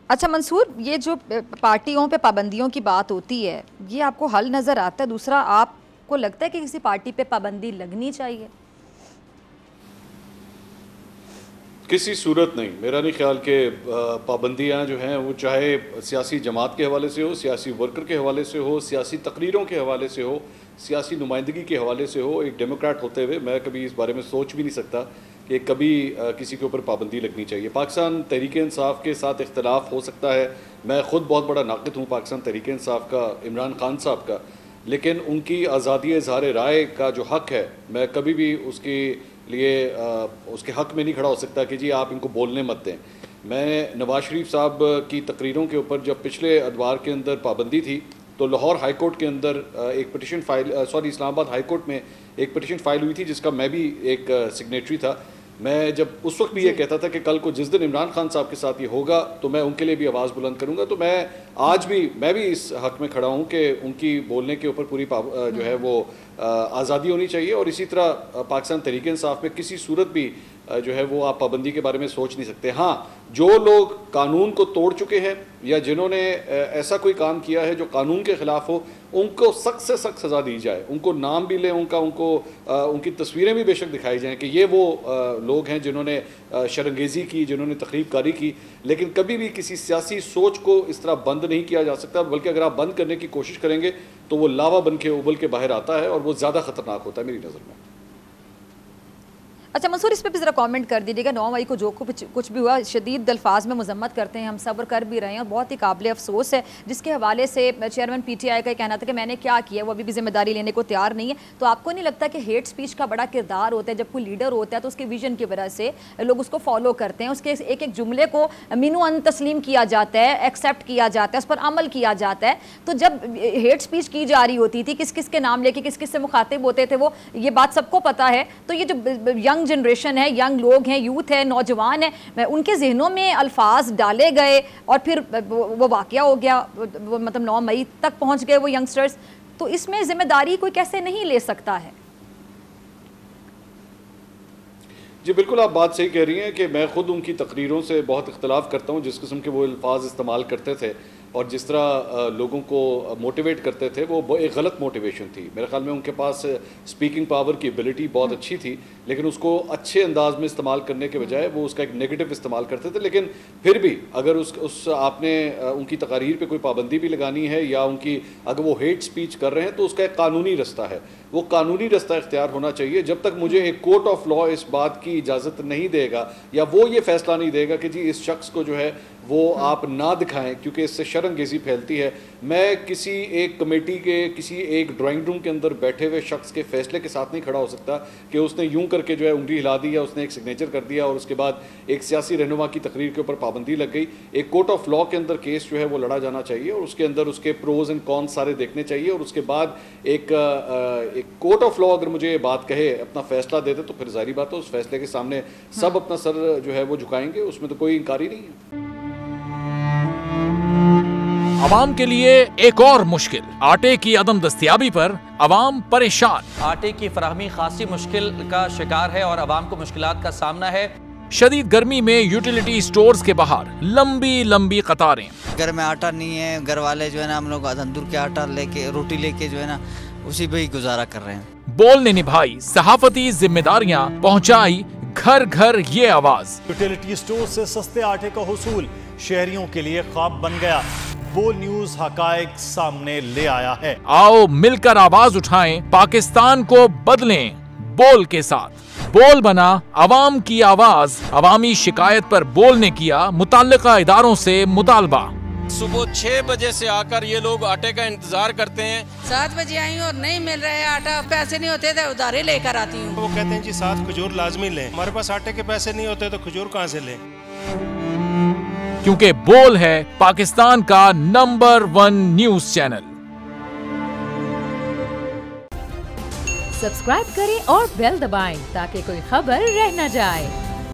अच्छा मंसूर, ये जो पार्टियों पे पाबंदियों की बात होती है, ये आपको हल नज़र आता है? दूसरा, आपको लगता है कि किसी पार्टी पे पाबंदी लगनी चाहिए? किसी सूरत नहीं। मेरा नहीं ख्याल कि पाबंदियाँ जो हैं वो चाहे सियासी जमात के हवाले से हो, सियासी वर्कर के हवाले से हो, सियासी तकरीरों के हवाले से हो, सियासी नुमाइंदगी के हवाले से हो। एक डेमोक्रेट होते हुए मैं कभी इस बारे में सोच भी नहीं सकता कि कभी किसी के ऊपर पाबंदी लगनी चाहिए। पाकिस्तान तहरीक इंसाफ के साथ इख्तलाफ हो सकता है। मैं ख़ुद बहुत बड़ा नाक़िद हूँ पाकिस्तान तहरीक इंसाफ का, इमरान खान साहब का, लेकिन उनकी आज़ादी इज़हार राय का जो हक़ है, मैं कभी भी उसके लिए उसके हक़ में नहीं खड़ा हो सकता कि जी आप इनको बोलने मत दें। मैं नवाज शरीफ साहब की तकरीरों के ऊपर जब पिछले अदवार के अंदर पाबंदी थी तो लाहौर हाई कोर्ट के अंदर एक पिटिशन इस्लामाबाद हाई कोर्ट में एक पिटिशन फ़ाइल हुई थी जिसका मैं भी एक सिग्नेटरी था। मैं जब उस वक्त भी ये कहता था कि कल को जिस दिन इमरान खान साहब के साथ ये होगा तो मैं उनके लिए भी आवाज़ बुलंद करूँगा। तो मैं भी इस हक़ में खड़ा हूँ कि उनकी बोलने के ऊपर पूरी जो है वो आज़ादी होनी चाहिए। और इसी तरह पाकिस्तान तहरीक इंसाफ में किसी सूरत भी जो है वो आप पाबंदी के बारे में सोच नहीं सकते। हाँ, जो लोग कानून को तोड़ चुके हैं या जिन्होंने ऐसा कोई काम किया है जो कानून के ख़िलाफ़ हो, उनको सख्त से सख्त सज़ा दी जाए। उनको नाम भी लें, उनकी तस्वीरें भी बेशक दिखाई जाएँ कि ये वो लोग हैं जिन्होंने शर्मंगेज़ी की, जिन्होंने तक़रीबकारी की। लेकिन कभी भी किसी सियासी सोच को इस तरह बंद नहीं किया जा सकता, बल्कि अगर आप बंद करने की कोशिश करेंगे तो वो लावा बन के उबल के बाहर आता है और वो ज़्यादा ख़तरनाक होता है मेरी नज़र में। अच्छा मंसूर, इस पे भी ज़रा कमेंट कर दीजिएगा। 9 मई को जो कुछ भी हुआ शदीद अल्फाज में मजम्मत करते हैं, हम सब्र कर भी रहे हैं और बहुत ही काबिल अफसोस है, जिसके हवाले से चेयरमैन PTI का कहना था कि मैंने क्या किया, वो अभी भी जिम्मेदारी लेने को तैयार नहीं है। तो आपको नहीं लगता कि हेट स्पीच का बड़ा किरदार होता है? जब कोई लीडर होता है तो उसके विजन की वजह से लोग उसको फॉलो करते हैं, उसके एक एक जुमले को मीनू अन तस्लीम किया जाता है, एक्सेप्ट किया जाता है, उस पर अमल किया जाता है। तो जब हेट स्पीच की जा रही होती थी, किस किस के नाम लेके किस किस से मुखातिब होते थे वो, ये बात सबको पता है। तो ये जो यंग जनरेशन है, यंग लोग हैं, यूथ है, नौजवान है, उनके जहनों में अल्फाज डाले गए और फिर वो वाकया हो गया, मतलब 9 मई तक पहुंच गए वो यंगस्टर्स। तो इसमें जिम्मेदारी कोई कैसे नहीं ले सकता है? जी बिल्कुल, आप बात सही कह रही हैं कि मैं ख़ुद उनकी तकरीरों से बहुत इख्तलाफ करता हूँ। जिस किस्म के वो अल्फाज इस्तेमाल करते थे और जिस तरह लोगों को मोटिवेट करते थे, वो एक गलत मोटिवेशन थी। मेरे ख्याल में उनके पास स्पीकिंग पावर की एबिलिटी बहुत अच्छी थी, लेकिन उसको अच्छे अंदाज में इस्तेमाल करने के बजाय वो उसका एक नेगेटिव इस्तेमाल करते थे। लेकिन फिर भी अगर आपने उनकी तकारीर पे कोई पाबंदी भी लगानी है या अगर वो हेट स्पीच कर रहे हैं तो उसका एक कानूनी रास्ता है, वो कानूनी रास्ता इख्तियार होना चाहिए। जब तक मुझे एक कोर्ट ऑफ लॉ इस बात की इजाज़त नहीं देगा या वो ये फैसला नहीं देगा कि जी इस शख्स को जो है वो आप ना दिखाएं क्योंकि इससे शर्मंगेज़ी फैलती है, मैं किसी एक कमेटी के किसी एक ड्राइंग रूम के अंदर बैठे हुए शख्स के फैसले के साथ नहीं खड़ा हो सकता कि उसने यूं करके जो है उंगली हिला दी या उसने एक सिग्नेचर कर दिया और उसके बाद एक सियासी रहनुमा की तकरीर के ऊपर पाबंदी लग गई। एक कोर्ट ऑफ लॉ के अंदर केस जो है वो लड़ा जाना चाहिए और उसके अंदर उसके प्रोज एंड कॉन्स सारे देखने चाहिए और उसके बाद एक कोर्ट ऑफ लॉ अगर मुझे ये बात कहे, अपना फैसला दे दे, तो फिर जाहिर बात है उस फैसले के सामने सब अपना सर जो है वो झुकाएंगे, उसमें तो कोई इनकार ही नहीं है। अवाम के लिए एक और मुश्किल, आटे की अदम दस्तयाबी पर अवाम परेशान। आटे की फराहमी खासी मुश्किल का शिकार है और अवाम को मुश्किलात का सामना है। शदीद गर्मी में यूटिलिटी स्टोर्स के बाहर लंबी लंबी कतारें। घर में आटा नहीं है, घर वाले जो है ना हम लोग तंदूर के आटा लेके रोटी लेके जो है ना उसी पे ही गुजारा कर रहे हैं। बोल ने निभाई सहाफती जिम्मेदारियां, पहुंचाई घर घर ये आवाज। यूटिलिटी स्टोर से सस्ते आटे का हुसूल शहरियों के लिए ख्वाब बन गया। बोल न्यूज हकायक सामने ले आया है। आओ मिलकर आवाज उठाएं, पाकिस्तान को बदलें बोल के साथ। बोल बना अवाम की आवाज। अवामी शिकायत पर बोल ने किया मुताल्लिका इदारों से मुतालबा। सुबह 6 बजे से आकर ये लोग आटे का इंतजार करते हैं। 7 बजे आई हूँ और नहीं मिल रहा है आटा, पैसे नहीं होते थे उधारे लेकर आती हूँ। वो कहते हैं जी 7 खजूर लाजमी लें, हमारे पास आटे के पैसे नहीं होते तो खजूर कहाँ से लें? क्योंकि बोल है पाकिस्तान का नंबर 1 न्यूज चैनल। सब्सक्राइब करें और बेल दबाएं ताकि कोई खबर रह न जाए।